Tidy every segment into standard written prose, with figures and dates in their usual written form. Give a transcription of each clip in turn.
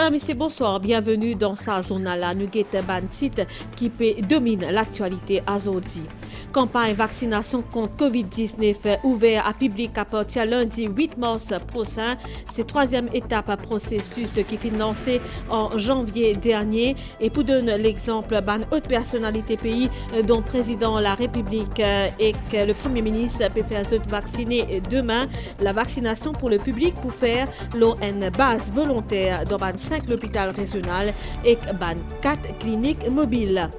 Mesdames, Messieurs, bonsoir. Bienvenue dans sa zone à la Nuguette Bantit qui domine l'actualité aujourd'hui. Campagne vaccination contre Covid-19 ouverte à public à partir lundi 8 mars prochain. C'est troisième étape processus qui fut lancé en janvier dernier. Et pour donner l'exemple, ban haute personnalité pays dont le président de la République et que le Premier ministre peut faire vacciner demain. La vaccination pour le public pour faire une base volontaire dans 5 l'hôpital régional et 4 cliniques mobiles.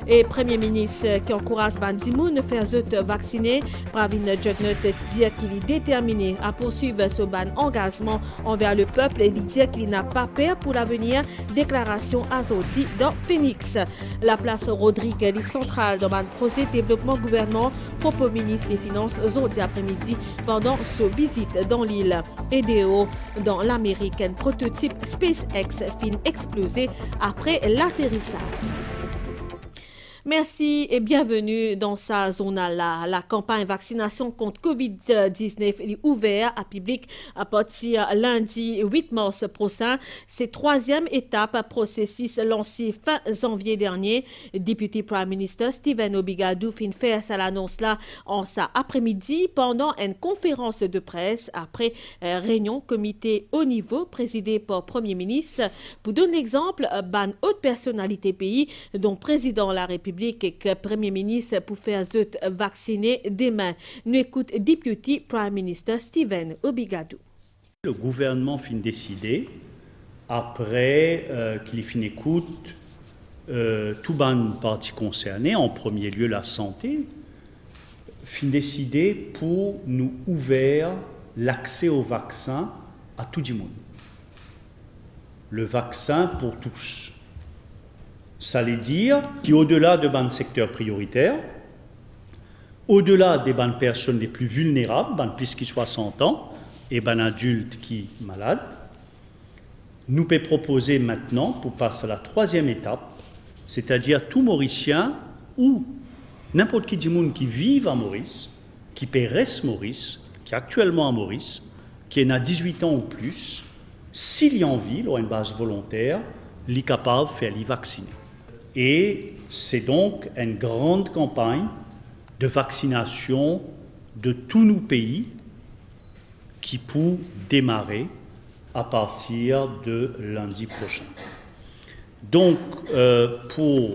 Et Premier ministre qui encourage Bandimoun à faire vacciner, Pravin Jugnauth dit qu'il est déterminé à poursuivre ce engagement envers le peuple et dit qu'il n'a pas peur pour l'avenir. Déclaration Azodi dans Phoenix. La place Rodrigue est centrale dans le projet de développement gouvernement propos ministre des Finances aujourd'hui après-midi pendant sa visite dans l'île. EDO dans l'Amérique, un prototype SpaceX fin explosé après l'atterrissage. Merci et bienvenue dans sa zone là. La campagne vaccination contre Covid-19 est ouverte à public à partir lundi 8 mars prochain. C'est troisième étape processus lancé fin janvier dernier. Député Prime Minister Steven Obigadou fin faire l'annonce là en sa après-midi pendant une conférence de presse après réunion comité haut niveau présidé par Premier ministre. Pour donner l'exemple, ban haute personnalité pays dont président de la République et que Premier ministre pour faire vacciner demain. Nous écoute député Prime Minister Steven Obigadou. Le gouvernement fin décidé, après qu'il fin écoute tout ban parties concernées, en premier lieu la santé, fin décidé pour nous ouvrir l'accès au vaccin à tout le monde. Le vaccin pour tous. Ça veut dire qu'au-delà de ban secteurs prioritaires, au-delà des ban personnes les plus vulnérables, ban plus qui 60 ans, et ban adultes qui sont malades, nous pouvons proposer maintenant, pour passer à la troisième étape, c'est-à-dire tout Mauricien ou n'importe qui du monde qui vit à Maurice, qui peut rester Maurice, qui est actuellement à Maurice, qui est à 18 ans ou plus, s'il y a envie, ou une base volontaire, il est capable de faire les vacciner. Et c'est donc une grande campagne de vaccination de tous nos pays qui peut démarrer à partir de lundi prochain. Donc, pour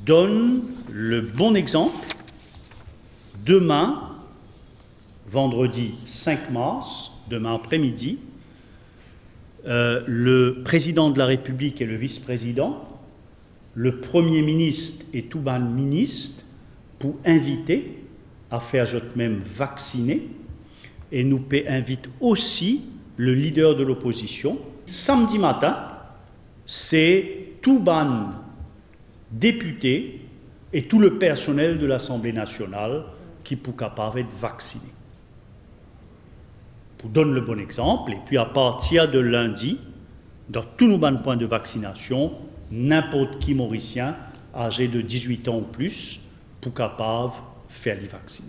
donner le bon exemple, demain, vendredi 5 mars, demain après-midi, le président de la République et le vice-président, le Premier ministre et tout ban ministre pour inviter à faire même vacciner et nous peut inviter aussi le leader de l'opposition. Samedi matin, c'est tout ban député et tout le personnel de l'Assemblée nationale qui peut capable d'être vacciné. Pour donner le bon exemple, et puis à partir de lundi, dans tous nos bons points de vaccination, n'importe qui mauricien âgé de 18 ans ou plus pour capable de faire les vacciner.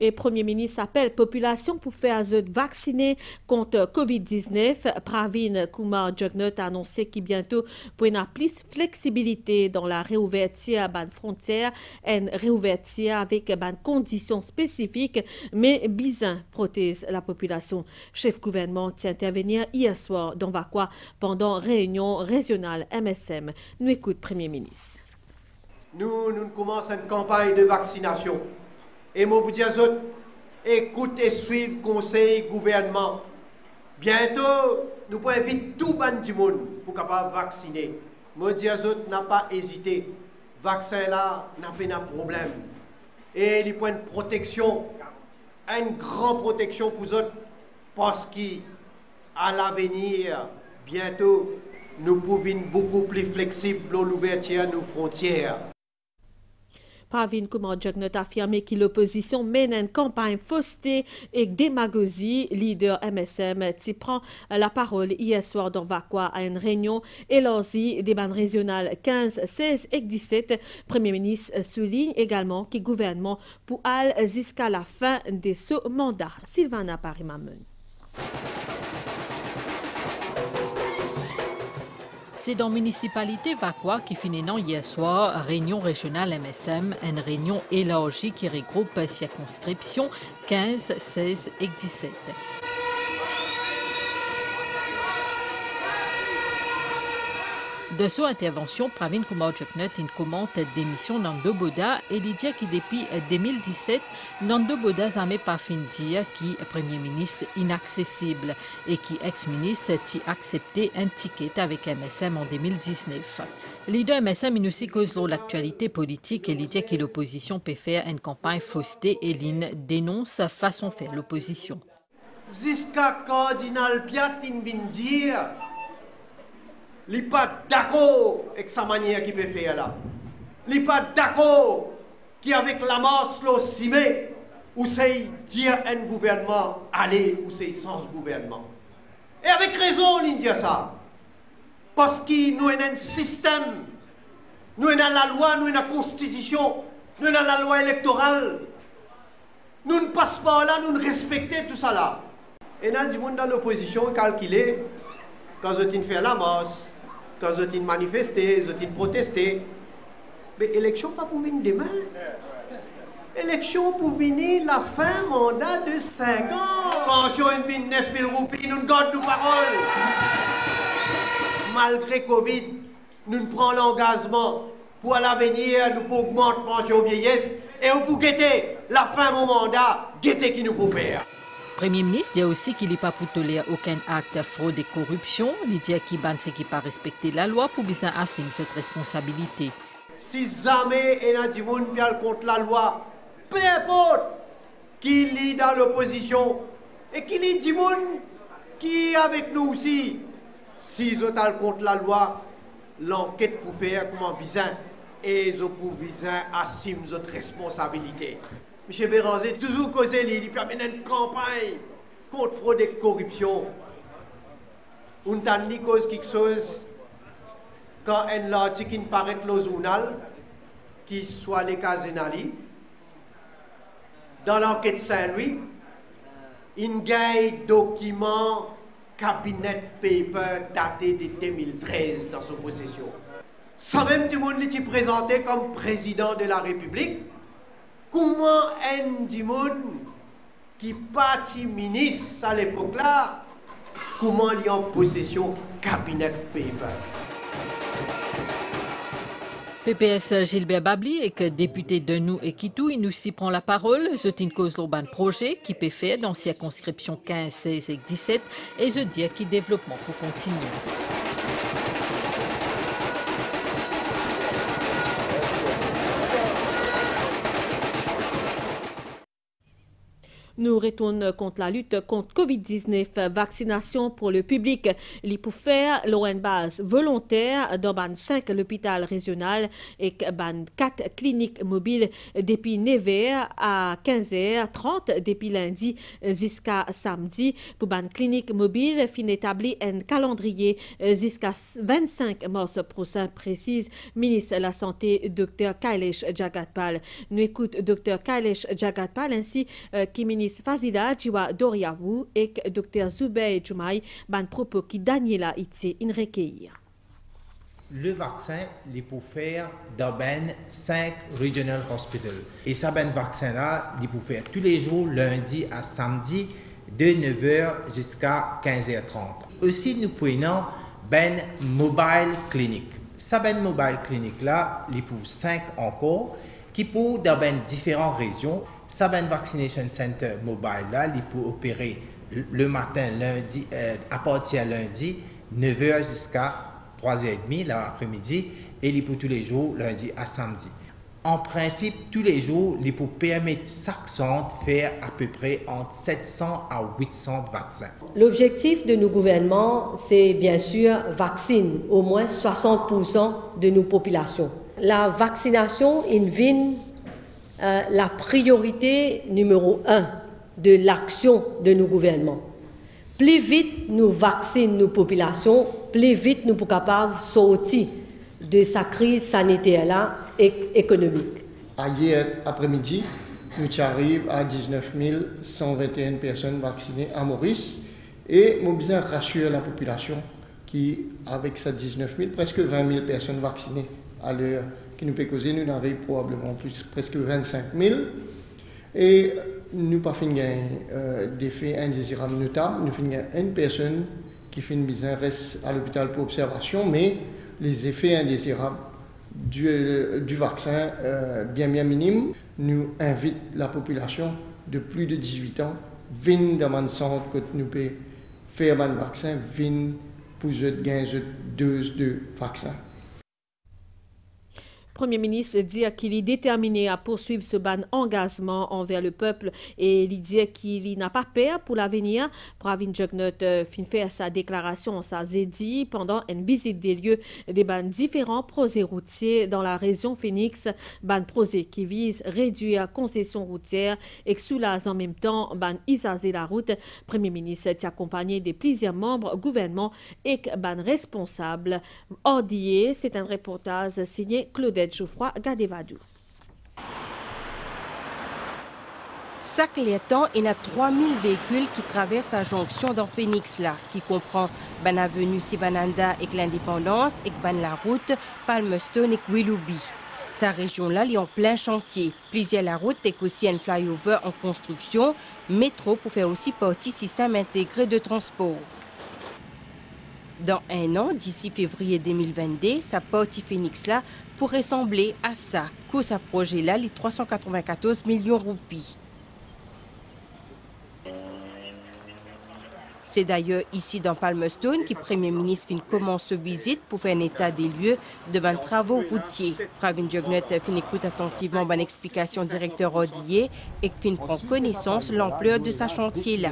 Et Premier ministre appelle la population pour faire vacciner contre Covid-19. Pravin Kumar Jugnauth a annoncé qu'il bientôt pour une plus flexibilité dans la réouverture des frontières, une réouverture avec des conditions spécifiques, mais bien protège la population. Chef gouvernement tient intervenir hier soir dans Vakwa pendant réunion régionale MSM. Nous écoute Premier ministre. Nous commençons une campagne de vaccination. Et moi, vous dis écoute et suivre conseil gouvernement. Bientôt, nous pouvons inviter tout le monde du monde pour capable vacciner. Moi, dis n'a pas hésité. Vaccin là, n'a pas de problème. Et il faut une protection, une grande protection pour eux, parce qu'à l'avenir, bientôt, nous pouvons être beaucoup plus flexibles dans l'ouverture de nos frontières. Pravin Kumar Jugnauth a affirmé que l'opposition mène une campagne fausseté et démagogie. Leader MSM qui prend la parole hier soir dans Vakwa à une réunion élargie des bandes régionales 15, 16 et 17. Premier ministre souligne également que le gouvernement pour aller jusqu'à la fin de ce mandat. Sylvana Parimamen. C'est dans la municipalité Vacqua qui finit hier soir réunion régionale MSM, une réunion élargie qui regroupe circonscriptions 15, 16 et 17. De son intervention, Pravin Kumar Joknut commente démission Nando Boda et il dit que depuis 2017, Nando Boda n'a même pas fini dire qui Premier ministre inaccessible et qui ex-ministre a accepté un ticket avec MSM en 2019. Leader MSM il aussi cause l'actualité politique et il dit que l'opposition peut faire une campagne faussetée et l'IN dénonce sa façon de faire l'opposition. Jusqu'à Cardinal Piat vient dire il n'est pas d'accord avec sa manière qu'il peut faire là. Il n'est pas d'accord qu'avec la masse simé, ou c'est dire un gouvernement aller ou c'est sans gouvernement. Et avec raison, il dit ça. Parce que nous avons un système, nous avons la loi, nous avons la constitution, nous avons la loi électorale. Nous ne passons pas là, nous ne respectons tout ça là. Et nous avons dans l'opposition calculé quand je fais la masse. Quand ils ont manifesté, ils ont protesté. Mais l'élection pas pour venir demain. Élection pour venir la fin mandat de 5 ans. Pension une vine 9 000 roupies, nous gardons nos paroles. Malgré Covid, nous prenons l'engagement pour l'avenir, nous pour augmenter la pension vieillesse et pour guetter la fin de mon mandat, guetter qui nous peut faire. Le Premier ministre dit aussi qu'il n'est pas pour tolérer aucun acte de fraude et corruption. Il dit qu'il n'a pas respecté la loi pour bien assumer cette responsabilité. Si jamais il y a du monde qui est contre la loi, peu importe qui est dans l'opposition et qu'il y a du monde qui est avec nous aussi, si ils sont contre la loi, l'enquête pour faire comment bien et ils ont pour bien assumer notre responsabilité. M. Béranger, toujours causé, il permet une campagne contre fraude et corruption. On t'a dit cause quelque chose quand un article paraît dans le journal, qui soit les cas Zenali, dans l'enquête Saint-Louis, il y a un document cabinet paper daté de 2013 dans son possession. Ça même du monde est présenté comme président de la République. Comment un du monde qui parti ministre à l'époque-là, comment il est en possession cabinet paper? PPS Gilbert Babli et que député de nous et Kitou, il nous s'y prend la parole. C'est une cause l'urban projet qui peut faire dans circonscription 15, 16 et 17 et je dis qu'il développement pour continuer. Nous retournons contre la lutte contre Covid-19, vaccination pour le public. Il pour faire l'ON base volontaire dans 5 l'hôpital régional et 4 cliniques mobiles depuis 9h à 15h30 depuis lundi jusqu'à samedi. Pour ban clinique mobile, fin établi un calendrier jusqu'à 25 mars prochain, précise ministre de la Santé Dr Kailesh Jagatpal. Nous écoutons Dr Kailesh Jagatpal ainsi qui ministre Fazila Jiwa Doriawu et Dr Zubair Jumai ban propos qui Daniela Itse in recueillir. Le vaccin, il faut faire dans 5 regional hospitals. Et ça, ben vaccin-là, il faut faire tous les jours, lundi à samedi, de 9h jusqu'à 15h30. Aussi, nous prenons ben mobile clinic. Ça, ben mobile clinic-là, il faut 5 encore, qui pour dans ben différentes régions. Ça, ben vaccination center mobile là, il peut opérer le matin, lundi, à partir de lundi, 9h jusqu'à 3h30 l'après-midi, et il peut tous les jours, lundi à samedi. En principe, tous les jours, il peut permettre chaque centre de faire à peu près entre 700 à 800 vaccins. L'objectif de nos gouvernements, c'est bien sûr vacciner au moins 60% de nos populations. La vaccination est la priorité numéro 1 de l'action de nos gouvernements. Plus vite nous vaccinons nos populations, plus vite nous sommes capables de sortir de sa crise sanitaire et économique. Hier après-midi, nous arrivons à 19 121 personnes vaccinées à Maurice et nous besoin rassurer la population qui, avec sa 19 000, presque 20 000 personnes vaccinées à l'heure, qui nous peut causer, nous n'arrivons probablement plus, presque 25 000. Et nous pas fait d'effets indésirables notables. Nous faisons une personne qui fait une besoin reste à l'hôpital pour observation, mais les effets indésirables du vaccin bien minimes. Nous invitons la population de plus de 18 ans venir dans le centre que nous pouvons faire un vaccin, venir pour gagner deux doses de vaccin. Le Premier ministre dit qu'il est déterminé à poursuivre ce ban engagement envers le peuple et il dit qu'il n'a pas peur pour l'avenir. Pravin Jugnauth fin faire sa déclaration, ça dit pendant une visite des lieux des bans différents projets routiers dans la région Phoenix, ban projet qui vise réduire concession routière et soulage en même temps ban isager la route. Le Premier ministre est accompagné de plusieurs membres gouvernement et ban responsables. Ordier, c'est un reportage signé Claudette Geoffroy Gadevadou. Chaque temps, il y a 3000 véhicules qui traversent la jonction dans Phoenix là, qui comprend ban avenue Sivananda et l'Indépendance et ban la route Palmerston et Willoughby. Sa région là, est en plein chantier. Plusieurs la route et aussi un flyover en construction, métro pour faire aussi partie du système intégré de transport. Dans un an, d'ici février 2022, sa partie Phoenix là pourrait ressembler à ça. Coût sa projet là, les 394 millions de roupies. C'est d'ailleurs ici dans Palmerston que le Premier ministre commence sa visite pour faire un état des lieux de ban travaux routiers. Pravin Jugnauth écoute attentivement ban explication directeur Ordier et prend connaissance de l'ampleur de sa chantier là.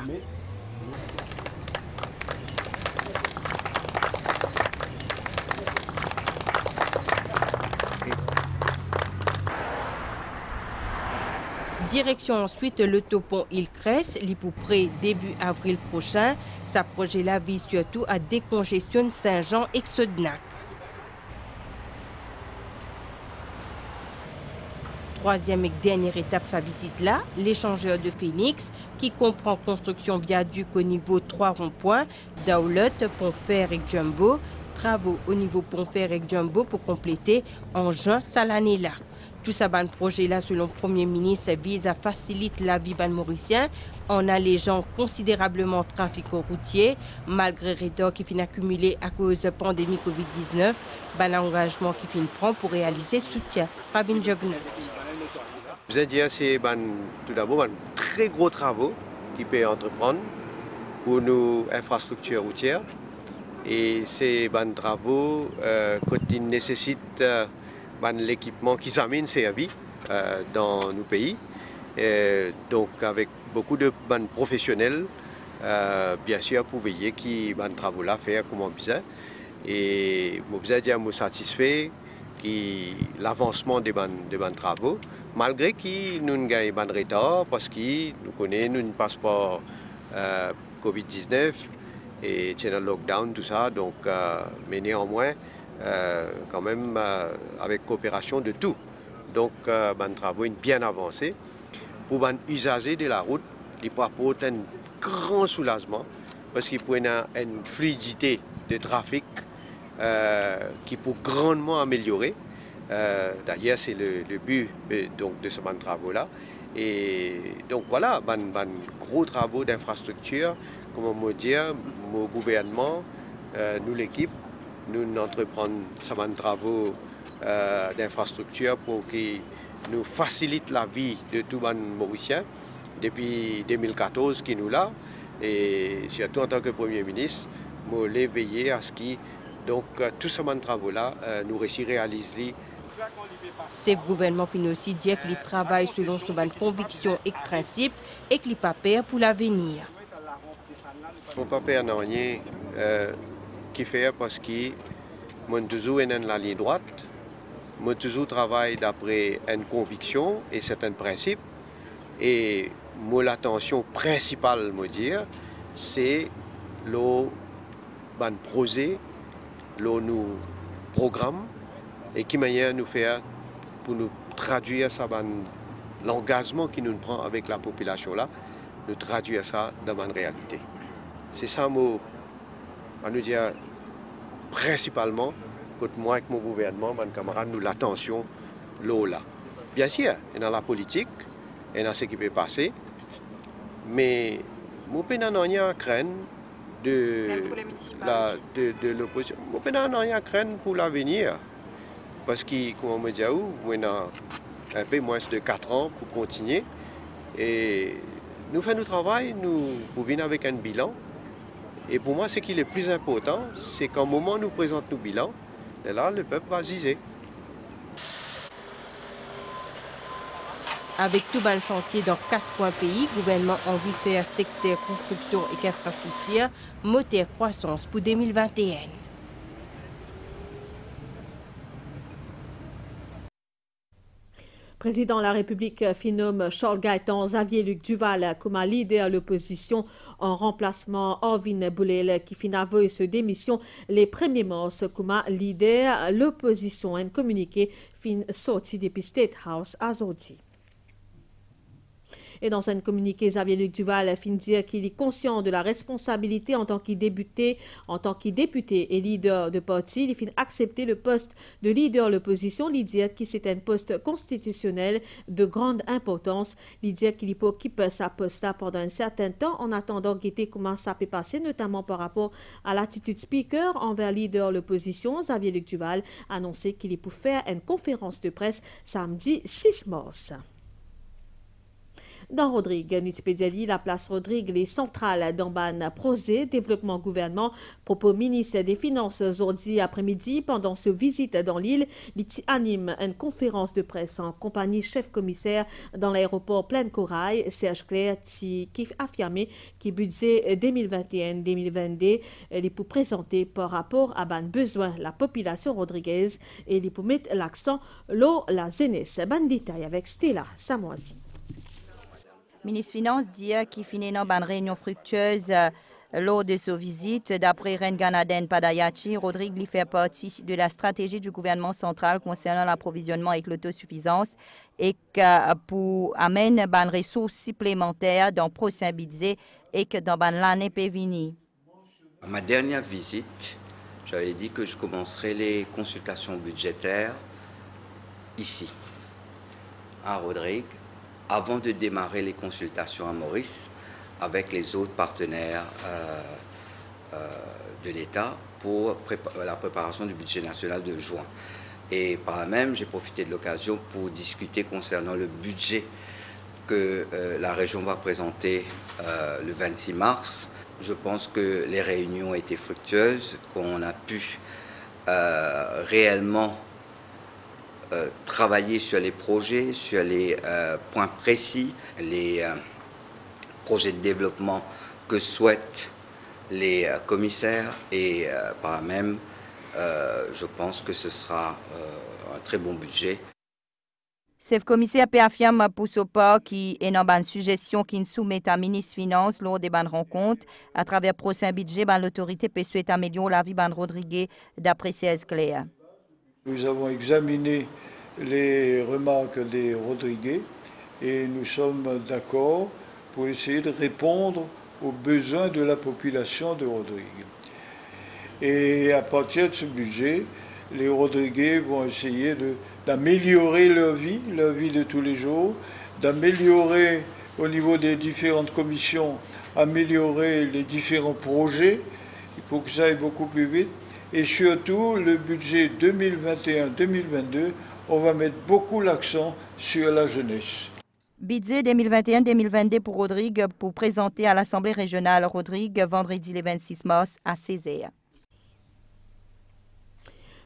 Direction ensuite le topon Hillcrest, l'hypoprès début avril prochain. Sa projet-là vise surtout à décongestionner Saint-Jean et Xodnac. Troisième et dernière étape sa visite-là, l'échangeur de Phoenix, qui comprend construction viaduc au niveau 3 ronds-points, Dowlett, Pont-Fer et Jumbo, travaux au niveau Pont-Fer et Jumbo pour compléter en juin cette année-là. Tout ce projet-là, selon le Premier ministre, vise à faciliter la vie mauricien en allégeant considérablement le trafic routier, malgré les retards qui finissent accumulés à cause de la pandémie Covid-19, l'engagement qui finit prend pour réaliser soutien. Pravin Jugnauth. Je veux dire, c'est tout d'abord un très gros travaux qui peut entreprendre pour nos infrastructures routières. Et ces travaux qui nécessitent l'équipement qui s'amène servi dans nos pays. Donc avec beaucoup de professionnels, bien sûr, pour veiller qui travaux là faire comme on besoin. Et je veux dire, je suis satisfait de l'avancement des travaux, malgré que nous avons gagné un retard parce que nous connaissons un passeport Covid-19 et c'est un lockdown, tout ça. Donc, mais néanmoins, quand même avec coopération de tout. Donc, les travaux sont bien avancés. Pour les usagers de la route, ils peuvent apporter un grand soulagement parce qu'ils peuvent avoir une fluidité de trafic qui peut grandement améliorer. D'ailleurs, c'est le but donc, de ce travaux-là. Et donc voilà, gros travaux d'infrastructure, comme on peut dire, mon gouvernement, nous l'équipe, nous entreprenons certains travaux d'infrastructure pour qu'ils nous facilitent la vie de tous les Mauriciens depuis 2014 qui nous là. Et surtout en tant que Premier ministre, je l'ai veillé à ce que donc, tous ces travaux-là nous réalisent. Ce gouvernement finit aussi dire qu'il travaille selon ses convictions et principes et qu'il n'est pas peur pour l'avenir. Mon papa n'a rien qui fait parce que je suis toujours dans la ligne droite. Je toujours travaille d'après une conviction et certains principes. Et l'attention principale, c'est le projet, le programme et qui manière nous faire pour nous traduire ça, l'engagement qui nous prend avec la population là, nous traduire ça dans la réalité. C'est ça, nous dire, principalement, contre moi avec mon gouvernement, mon camarade, nous l'attention, l'eau là. Bien sûr, il y a la politique, il y a ce qui peut passer, mais mon pénal n'a rien à craindre de l'opposition. Mon pénal n'a rien à craindre pour l'avenir, parce que, comme on me dit, on a un peu moins de 4 ans pour continuer, et nous faisons notre travail, nous venons avec un bilan. Et pour moi, ce qui est le plus important, c'est qu'au moment où nous présentons nos bilans, et là, le peuple va ziser. Avec tout le chantier dans 4 coins pays, le gouvernement a envie de faire secteur construction et infrastructure, moteur croissance pour 2021. Président de la République nomme Charles Gaëtan Xavier-Luc Duval comme leader de l'opposition en remplacement Orvin Boulel qui finit sa démission les 1er mars comme leader de l'opposition. Un communiqué fin sorti depuis State House à Zodi. Et dans un communiqué, Xavier-Luc Duval fin dire qu'il est conscient de la responsabilité en tant que député et leader de parti. Il fin accepter le poste de leader de l'opposition. Il dit que c'est un poste constitutionnel de grande importance. Il dit qu'il peut occuper sa poste pendant un certain temps en attendant guetter comment ça peut passer, notamment par rapport à l'attitude speaker envers leader de l'opposition. Xavier-Luc Duval a annoncé qu'il est pour faire une conférence de presse samedi 6 mars. Dans Rodrigue, Nutipédiali, la place Rodrigue, les centrales d'Amban Prosé, développement gouvernement, propos ministre des Finances aujourd'hui après-midi. Pendant ce visite dans l'île, il anime une conférence de presse en compagnie chef-commissaire dans l'aéroport Pleine Corail, Serge Claire, qui affirmé que le budget 2021-2022 est pour présenter par rapport à ban besoin la population rodriguaise et pour mettre l'accent sur la jeunesse. Ban détail avec Stella Samoisi. Le ministre des Finances dit qu'il finit une réunion fructueuse lors de sa visite. D'après Ren Ganaden Padayachi, Rodrigue fait partie de la stratégie du gouvernement central concernant l'approvisionnement avec l'autosuffisance et que pour amener une ressource supplémentaire dans le prochain budget et que dans l'année peut venir. À ma dernière visite, j'avais dit que je commencerai les consultations budgétaires ici, à Rodrigue, avant de démarrer les consultations à Maurice avec les autres partenaires de l'État pour la préparation du budget national de juin. Et par là même, j'ai profité de l'occasion pour discuter concernant le budget que la région va présenter le 26 mars. Je pense que les réunions ont été fructueuses, qu'on a pu réellement travailler sur les projets, sur les points précis, les projets de développement que souhaitent les commissaires et par là même, je pense que ce sera un très bon budget. Le commissaire peut affirmer pour ce part qui est dans une suggestion qui nous soumet à ministre des Finances lors des bonnes rencontres. À travers le prochain budget, l'autorité peut souhaiter améliorer la vie de Rodrigue d'après Serge Claire. Nous avons examiné les remarques des Rodriguais et nous sommes d'accord pour essayer de répondre aux besoins de la population de Rodrigue. Et à partir de ce budget, les Rodriguais vont essayer d'améliorer leur vie de tous les jours, d'améliorer au niveau des différentes commissions, améliorer les différents projets pour que ça aille beaucoup plus vite. Et surtout, le budget 2021-2022, on va mettre beaucoup l'accent sur la jeunesse. Budget 2021-2022 pour Rodrigue pour présenter à l'Assemblée régionale Rodrigue vendredi le 26 mars à 16h.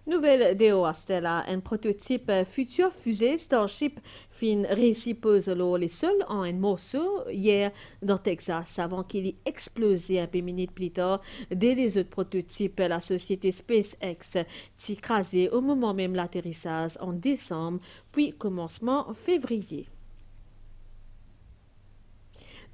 Nouvelle de Stella, un prototype futur fusée Starship fin réussi pose les sols en un morceau hier dans Texas avant qu'il ait explosé un peu minutes plus tard. Dès les autres prototypes, la société SpaceX s'est écrasée au moment même de l'atterrissage en décembre, puis commencement février.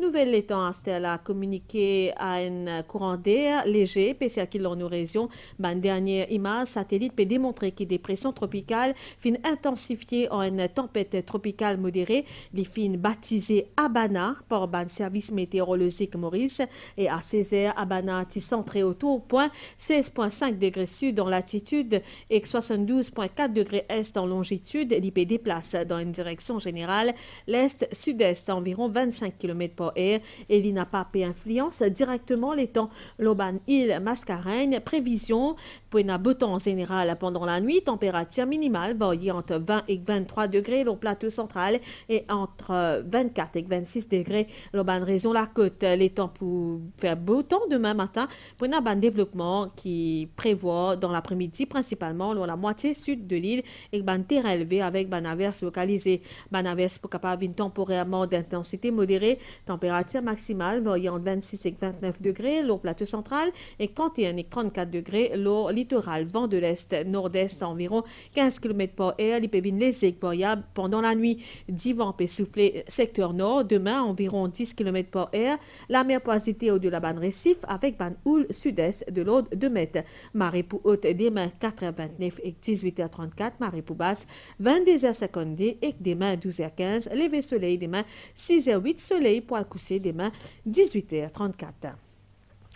Nouvelle étant Astel a communiqué à un courant d'air léger, spécial qui l'ont nous région. Une dernière image satellite peut démontrer que des pressions tropicales fin intensifiées en une tempête tropicale modérée, les fin baptisées Abana par le service météorologique Maurice et à 16h Abana est centré autour point 16,5 degrés sud dans latitude et 72,4 degrés est en longitude. L'IP déplace dans une direction générale l'est-sud-est environ 25 km/h et il n'a pas pu influence directement les temps. L'Oban île Mascareigne, prévision pour un beau temps général pendant la nuit, température minimale variée entre 20 et 23 degrés au plateau central et entre 24 et 26 degrés. L'Oban région la côte, les temps pour faire beau temps demain matin pour un bon développement qui prévoit dans l'après-midi principalement dans la moitié sud de l'île et ban terrain élevé avec ban averse localisée. Ban averse pour capable une temporairement d'intensité modérée, température maximale variée entre 26 et 29 degrés au plateau central et 31 et 34 degrés au littoral. Vent de l'est nord-est environ 15 km/h. Il peut venir léger variable pendant la nuit. 10 vents peut souffler secteur nord. Demain environ 10 km/h. La mer peut agiter au-delà ban récif avec ban houle sud-est de l'ordre de mètres. Marée pour haute demain 4h29 et 18h34. Marée pour basse 22h52 et demain 12h15. Lever soleil demain 6h08. Soleil pour le coucher demain 18h34.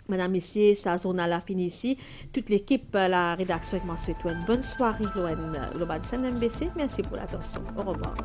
Madame, Messieurs, sa zone à la fin ici. Toute l'équipe, la rédaction avec moi souhaite une bonne soirée. L'Oban MBC. Merci pour l'attention. Au revoir.